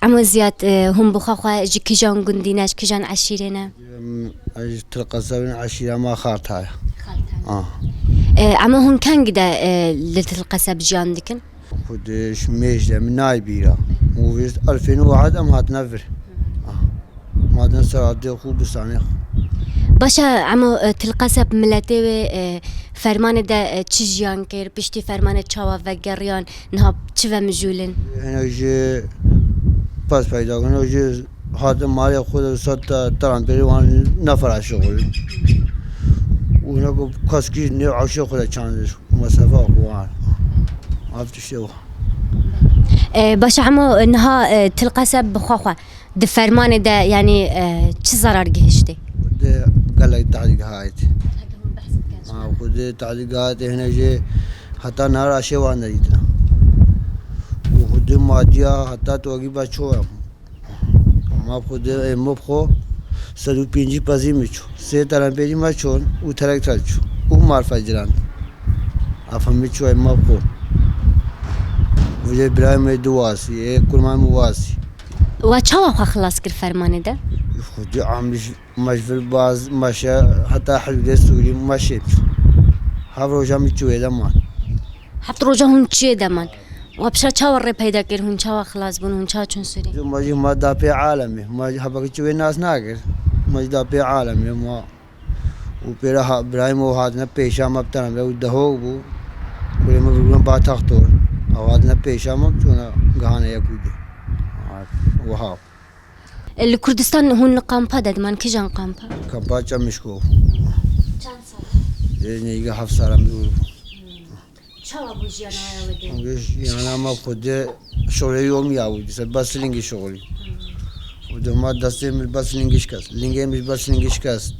عمو زياد هم بخوا جي كجان قنديناش كجان عشيرنا تلقى عشيرة ما خارتها عمو هون كان قدا لتلقى بجان دكن خدش ميجده من نايبيرا وفيست 2001 أم هات نفر ما نسر عدي خوب بسانيخ باشا عمو تلقى ملتي فرمان دا تشجيان كير بشتي فرمان تشاوا وقريان نهاب تشفى مجولن هنا جي باس پیدا کنه جي هات مالي خود صد تران بيروان نفر شغل ونقول كاسكي نوع شغل كان مسافة قوان عرفت شو باشا عمو انها تلقى بخوا د فرمان دا يعني چه ضرر جهشتي قال لك تعليقات خد تعليقات هنا جي حتى نهار اشوان نريدنا وخد ماديا حتى توقي بچو ما خد مبخو سلو پینجی پزی میچو سه تران پیجی ما چون او ترکتر چو او معرفت جران افهم میچو اما خو وجه برایم دواسی کرمان مواسی و چاوا خو خلاص کر فرمان ده خود عامش مجبر باز ماشا حتى حلقه سوري ماشي هاو روجا میچو ادمان حتى روجا هون چه دمان و بشا چاوا ری پیدا کر هون چاوا خلاص بون هون چا چون سوری ماجي ما دا في عالمي ما حبك چو ناس ناگر ماجي دا في عالمي ما وبيرا ابراهيم وهادنا پیشا مبتن و دهو بو كل ما بيقولون با تختور اوادنا پیشا مبتنا غانه يكودي وهاو الكردستان هون قامبا ددمان كجان قامبا كامبا چمشكو چند سال نيجا 7 سال بيقولوا چاوا بو جانا ودي يعني ما خود شغل يوم ياودي بس لينجي شغلي وده ما دستي من بس لينجيش كاس لينجي مش بس لينجيش كاس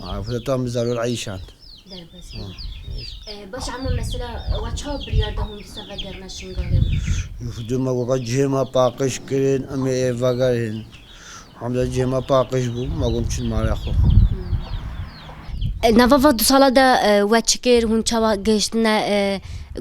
عرفت طعم زارو عيشان باش عمو مثلا واتشاو بريار ده هون دسا وگرنا شنگاله يفدو ما وقت جهما باقش كرين امي وگرين حمد جهما باقش بو ما قمتش مال خو نوافا دو سالا دا وچکر هون چاوا گشتنا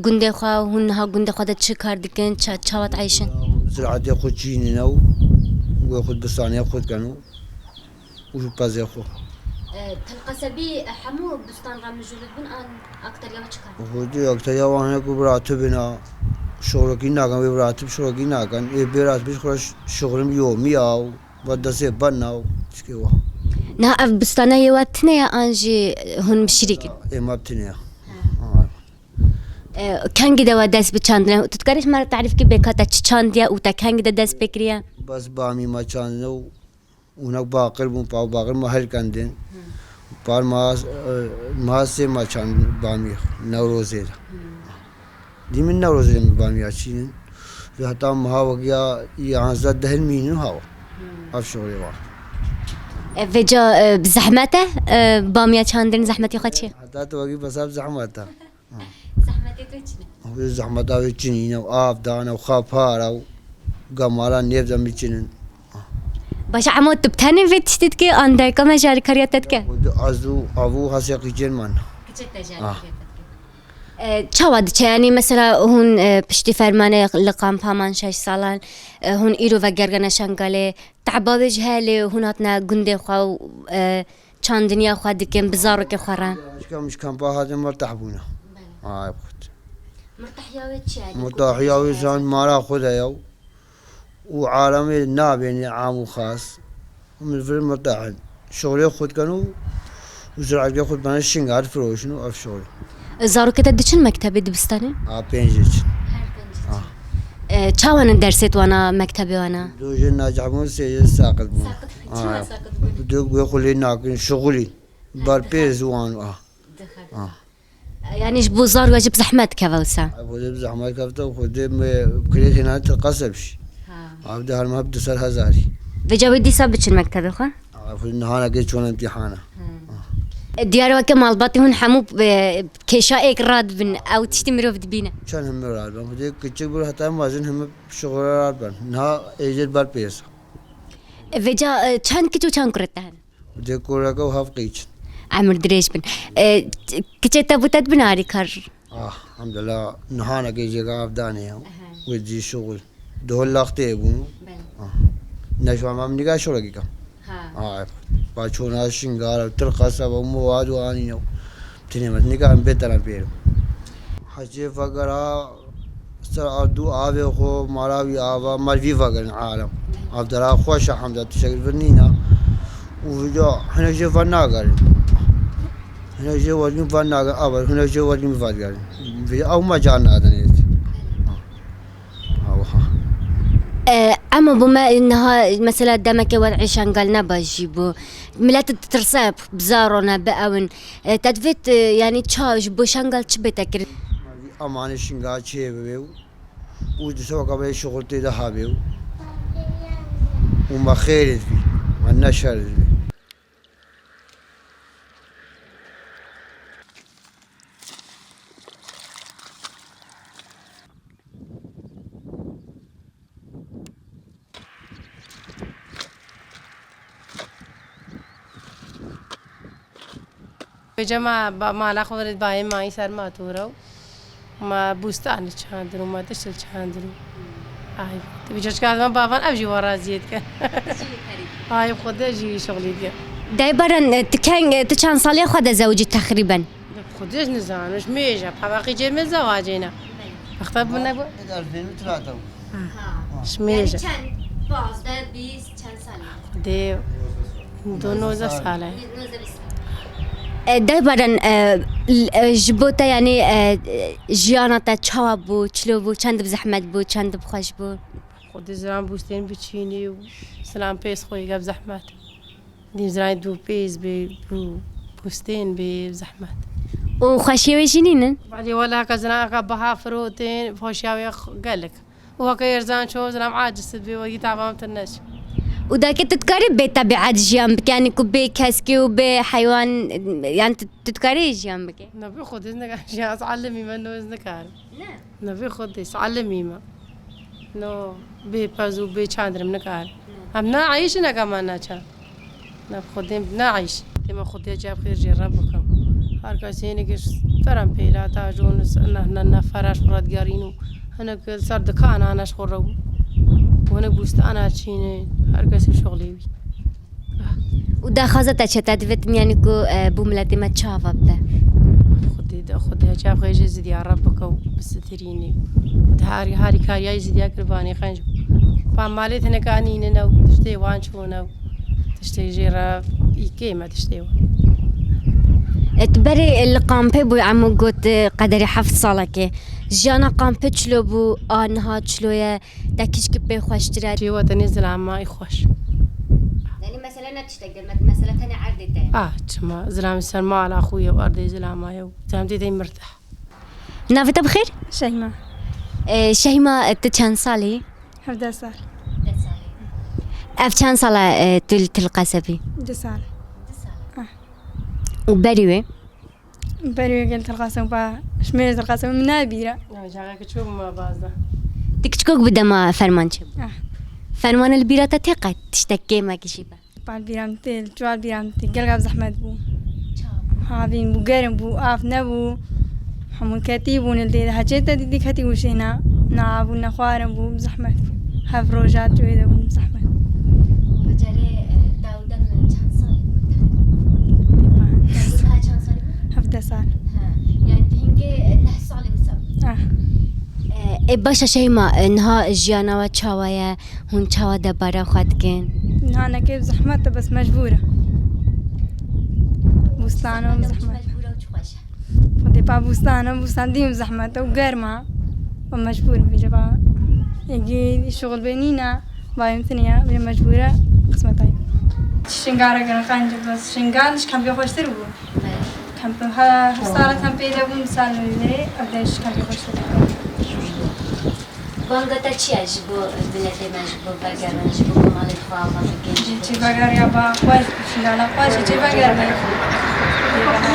گنده خوا هون ها گنده خوا دا چه کار دکن چاوا تعيشن زراعتي خود چيني نو وخود بستاني خود كانوا وشو بازي خو تلقسبي حمو بستان غام جولد بن ان اكتر يا چكار خودي اكتر يا وانا كو براتبنا شغلكي ناكن براتب شغلكي ناكن اي براتب بيش شغلم يومي او بدسه بناو شكيوا نا بستانا يواتنا يا انجي هون مشريك اي ما بتنيا كان قد وداس بچاندنا تتكرش مره تعرف كي بكاتا چانديا وتا كان قد داس بكريا بس بامي ما چاندنو هناك باقر بون باو باقر محل كندن بار ما سے ما چاند بامي نوروزه دي من نوروزه بامي اچين حتى ما وگيا يان زد هلمين هاو افشوري وا فيجا بزحمته باميا چاندن زحمتي خاچي حتى توگي بس زحمته زحمتي توچنا هو زحمته وچيني او اف دانا وخافارا وقمالا نيفزا ميچين باش عمود تبتاني في تشتتك عندك كما جاري كرياتتك ازو ابو حسيقي جرمان چاواد يعني مثلا هون بشتي فرمانه لقام پامان 6 سالان هون ايرو و گرگنشان گاله تعبا وجهاله هوناتنا گنده خو چاندنيا خو دكم بزارو که خوران مش كان هذا مرتاحبونا هاي مرتاح يا وجه مرتاح يا وزان مارا خدا يو وعالمي نابين عام وخاص ومن في مرتاح شغلي خود كانوا وزراعة خود بنا شنغار فروشنو اف شغل زارو كده دچن مكتبي دبستاني بينجيش چاوان درست وانا مكتبي وانا دوجه ناجحون سي ساقط بون دوغ بيخلي ناكن شغلي بار بيزوان يعني جبو زار واجب زحمت كفوسا ابو زحمت كفته وخد بكريت هنا تقصبش عبد هالما بدسر هزاري بجاوي دي سابتش المكتبي خو في النهايه جيت شلون امتحانه دیار وکه مالباتی هون همو کشا ایک راد بن او تشتی مرو بدبینه چند همه راد بان خودی کچک بر حتی مازن همه شغل راد بان نه ایجاد بار پیس وجا چند کچو چند کرده هن خودی کورا کو هف قیچ عمر دریش بن کچه تبوتت بناری کار الحمد لله نهانا کی جگہ افدانه هم ودی شغل دول لخته بون نشوا مام نگاه شو لگی کم پاچونا شنگار ترقصه و مواد و آنی تینه مت نگاه بهتر پیرو حجی وغیرہ سر اردو آوه خو ماراوی آوا مروی وغیرہ عالم عبدالله خوش حمد تشکر ورنینا وجا هنجی فنا کردیم هنجی ورنیم فنا کرد آبر هنجی ورنیم فنا کردیم او ما جانا دنیت اما بما انها مثلا دمك والعشان قال نباجي بو ملات ترساب بزارونا باون تدفت يعني تشاج بو شنقل تشبتك امان شنگا چه بيو و دسو قبل شغل تي ده بيو وما خير في ما نشر جماعة ما لا خبرت باي ما يصير ما تورو ما بوستان چاندرو ما تشل چاندرو هاي تبي جشكات ما بابان أبجي ورا زيد كان هاي خده جي شغلي كان دايبرا تكان تشان صالي خد زوجي تقريبا خدش نزان مش ميجا باقي جيم زواجنا اختب من ابو 2003 شميجا باز ده 20 چند سال دي دو 19 ساله دايبرا جبوتا يعني جيانتا تشوا بو چلو بو چند بزحمت بو چند بخوش بو خد زران بوستين بتشيني وسلام بيس خوي قبل زحمات دي زران دو بيس بو بوستين بزحمات وخشيوي جنينن بعدي ولا كزنا بها فروتين فوشياوي قالك وهو كيرزان شو زلام عاجز بي ويتعبان تنش ودا كنت تذكري بطبيعة جنبك يعني كوبي كاسكي وبي حيوان يعني تذكري جنبك نبي خد إذنك أشياء تعلمي منه إذنك عارف نبي خد تعلمي ما نو بي بازو بي شاندر منك عارف هم نعيش إنك ما نشان نبي خدين نعيش تما خدي جاب خير جربكم هركاسيني كش فرام بيلا تاجون نحن فراش فراد قارينو هنا كل صار دكان أنا شخرو وهنا بوست أنا تشيني هركاسي شغلي بي ودا خازتا شتات فتن يعني كو بوملاتي ما تشافا بدا خدي جاب خير زدي ربك وبستريني هاري كاريا زدي أقرباني خنجو فمالي هنا كانين نو تشتي وانشونا تشتي جيرا إيكي ما تشتي تبري القامبي بو عمو قوت قدري حفظ صالك جانا قامبي تشلو بو آنها تشلويا داكيش كبي خوش تراد جي وطني زلام يخوش يعني مثلا تشتقدر مثلا تاني عردتين تما زلام السلمى على أخويا وأرضي زلام يو زلامتي دايم مرتاح نافتا بخير؟ شيماء شيماء تشان صالي 11 سال اف چند ساله تلقاسبي 2 سال وبريوه بريو قلت القاسم با شميز القاسم من نابيرة جاك تشوف ما بازنا تكتكوك بدا ما فرمان شب فرمان البيرة تتقد تشتكي ما كشيبه بعد بيرامتي جوال بيرامتي قلقاب زحمت بو هابين بو قرم بو آف نبو حمول كاتيبون اللي حاجيتا دي كاتي وشينا نعابو نخوارم بو بزحمت هاف روجات جويدا بو بزحمت وجاري داودن چند سال چند سال 17 سال يعني تهنجي 9 سال وسام باشا شيماء انها جيانا وتشاويا هون تشاوا دبارا خدكن أنا كيف زحمت بس مجبورة بوستانة وزحمت خدي با بوستان ديم زحمت وقرمة ومجبور بجبا يجي شغل بينينا بايم ثانية بجا مجبورة قسمتاي شنقارة كان قانج بس شنقارش كان بيخوش تربو كان بها صارت هم بيدا بمثال لي أبداش كان بيخوش تربو بانغتا چی اجبو بلدی مجبو بگر مجبو مال خواه چی بگر یا با خواهش شنقارة خواهش چی بگر دیگه